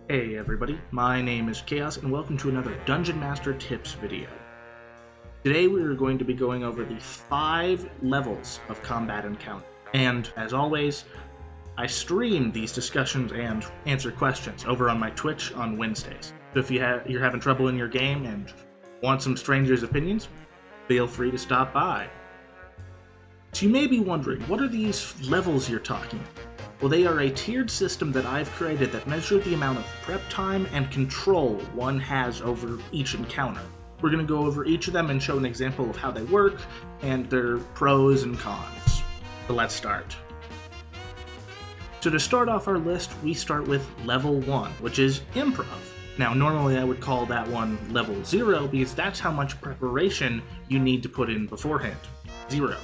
Hey everybody, my name is Chaos and welcome to another Dungeon Master Tips video. Today we are going to be going over the 5 levels of combat encounter. And as always, I stream these discussions and answer questions over on my Twitch on Wednesdays. So if you're having trouble in your game and want some strangers' opinions, feel free to stop by. So you may be wondering, what are these levels you're talking about? Well, they are a tiered system that I've created that measure the amount of prep time and control one has over each encounter. We're going to go over each of them and show an example of how they work and their pros and cons. So let's start. So to start off our list, we start with level 1, which is Improv. Now, normally I would call that one level 0 because that's how much preparation you need to put in beforehand. 0.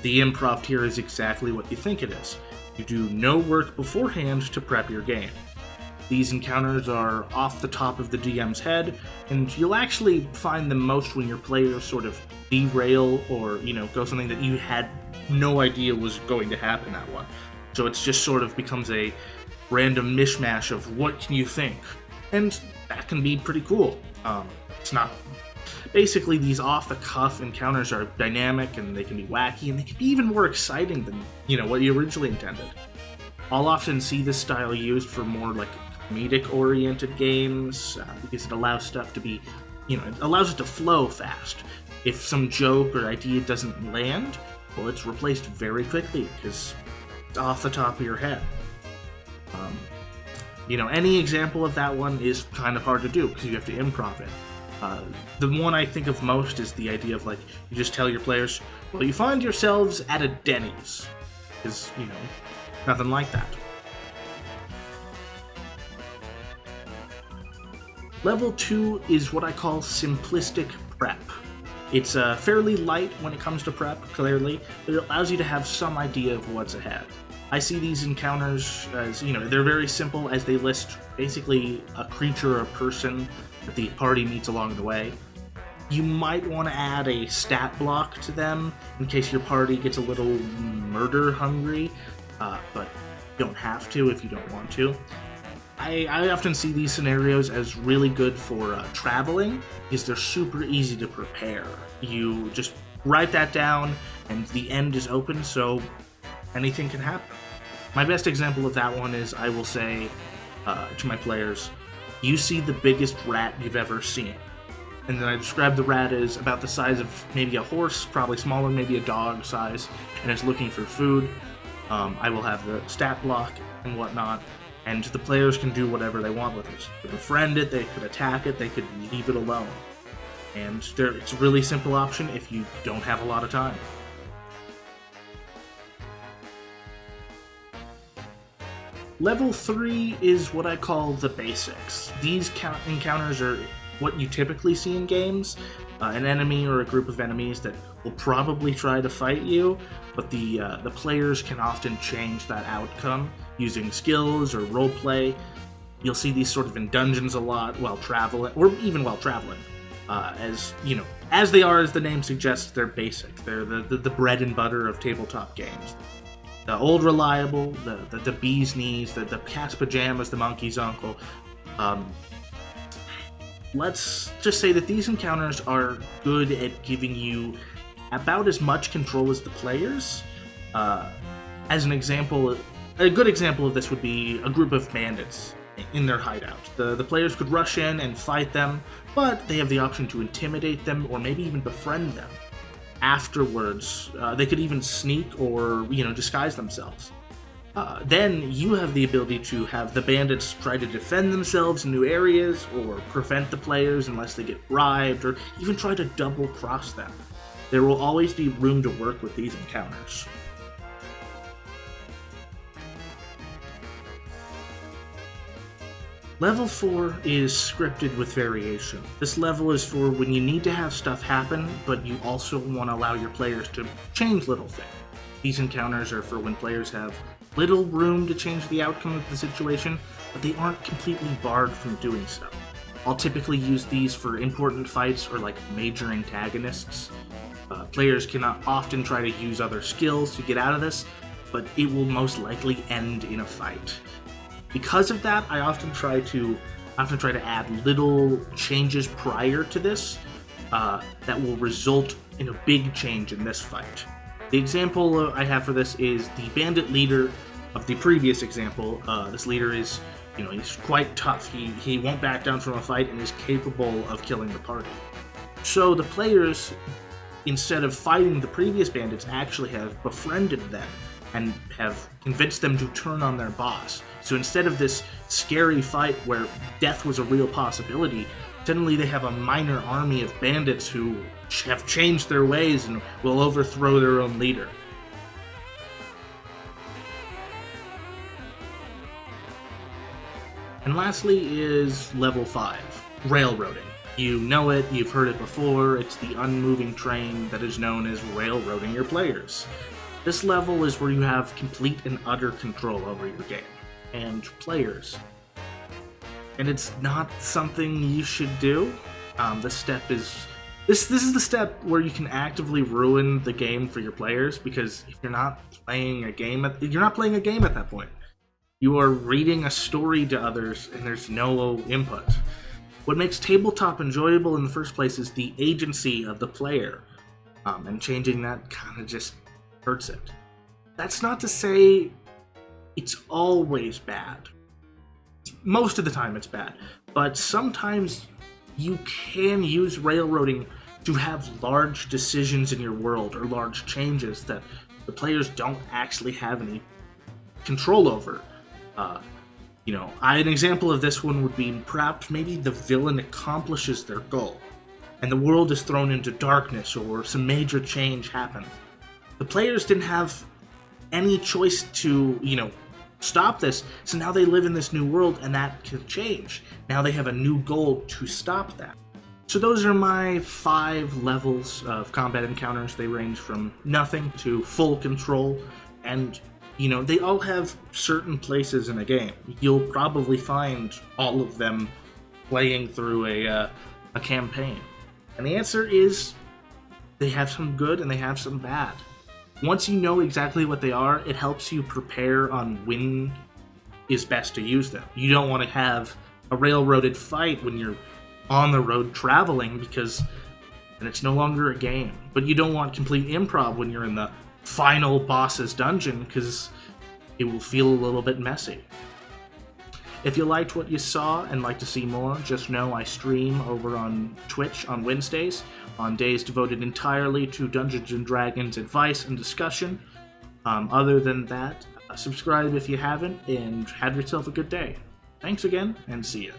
The Improv tier is exactly what you think it is. You do no work beforehand to prep your game. These encounters are off the top of the DM's head, and you'll actually find them most when your players sort of derail or, go something that you had no idea was going to happen that one. So it's just sort of becomes a random mishmash of what can you think, and that can be pretty cool. It's not... Basically, these off-the-cuff encounters are dynamic, and they can be wacky, and they can be even more exciting than, what you originally intended. I'll often see this style used for more, comedic-oriented games, because it allows stuff to be, it allows it to flow fast. If some joke or idea doesn't land, well, it's replaced very quickly, because it's off the top of your head. Any example of that one is kind of hard to do, because you have to improv it. The one I think of most is the idea of, you just tell your players, well, you find yourselves at a Denny's. Because, nothing like that. Level 2 is what I call simplistic prep. It's fairly light when it comes to prep, clearly, but it allows you to have some idea of what's ahead. I see these encounters as, they're very simple as they list basically a creature or a person that the party meets along the way. You might want to add a stat block to them in case your party gets a little murder hungry, but you don't have to if you don't want to. I often see these scenarios as really good for traveling because they're super easy to prepare. You just write that down and the end is open, so anything can happen. My best example of that one is I will say to my players, you see the biggest rat you've ever seen. And then I describe the rat as about the size of maybe a horse, probably smaller, maybe a dog size, and it's looking for food. I will have the stat block and whatnot, and the players can do whatever they want with it. They could befriend it, they could attack it, they could leave it alone. And it's a really simple option if you don't have a lot of time. Level 3 is what I call the basics. These encounters are what you typically see in games. An enemy or a group of enemies that will probably try to fight you, but the players can often change that outcome using skills or roleplay. You'll see these sort of in dungeons a lot while traveling, or even while traveling. As they are, as the name suggests, they're basic. They're the bread and butter of tabletop games. The old reliable, the bee's knees, the cat's pajamas, the monkey's uncle. Let's just say that these encounters are good at giving you about as much control as the players. As an example, a good example of this would be a group of bandits in their hideout. The players could rush in and fight them, but they have the option to intimidate them or maybe even befriend them. Afterwards, they could even sneak or, disguise themselves. Then you have the ability to have the bandits try to defend themselves in new areas or prevent the players unless they get bribed or even try to double-cross them. There will always be room to work with these encounters. Level 4 is scripted with variation. This level is for when you need to have stuff happen, but you also want to allow your players to change little things. These encounters are for when players have little room to change the outcome of the situation, but they aren't completely barred from doing so. I'll typically use these for important fights or major antagonists. Players cannot often try to use other skills to get out of this, but it will most likely end in a fight. Because of that, I often try to add little changes prior to this that will result in a big change in this fight. The example I have for this is the bandit leader of the previous example. This leader is, he's quite tough. He won't back down from a fight and is capable of killing the party. So the players, instead of fighting the previous bandits, actually have befriended them and have convinced them to turn on their boss. So instead of this scary fight where death was a real possibility, suddenly they have a minor army of bandits who have changed their ways and will overthrow their own leader. And lastly is level 5, railroading. You know it, you've heard it before, it's the unmoving train that is known as railroading your players. This level is where you have complete and utter control over your game and players. And it's not something you should do. This is the step where you can actively ruin the game for your players, because if you're not playing a game at that point. You are reading a story to others and there's no input. What makes tabletop enjoyable in the first place is the agency of the player, and changing that kind of just hurts it. That's not to say it's always bad. Most of the time it's bad, but sometimes you can use railroading to have large decisions in your world or large changes that the players don't actually have any control over. An example of this one would be perhaps maybe the villain accomplishes their goal and the world is thrown into darkness or some major change happens. The players didn't have any choice to, stop this, so now they live in this new world and that can change. Now they have a new goal to stop that. So those are my 5 levels of combat encounters. They range from nothing to full control, and they all have certain places in a game. You'll probably find all of them playing through a campaign. And the answer is they have some good and they have some bad. Once you know exactly what they are, it helps you prepare on when is best to use them. You don't want to have a railroaded fight when you're on the road traveling, because then it's no longer a game. But you don't want complete improv when you're in the final boss's dungeon, because it will feel a little bit messy. If you liked what you saw and like to see more, just know I stream over on Twitch on Wednesdays, on days devoted entirely to Dungeons & Dragons advice and discussion. Other than that, subscribe if you haven't, and have yourself a good day. Thanks again, and see ya.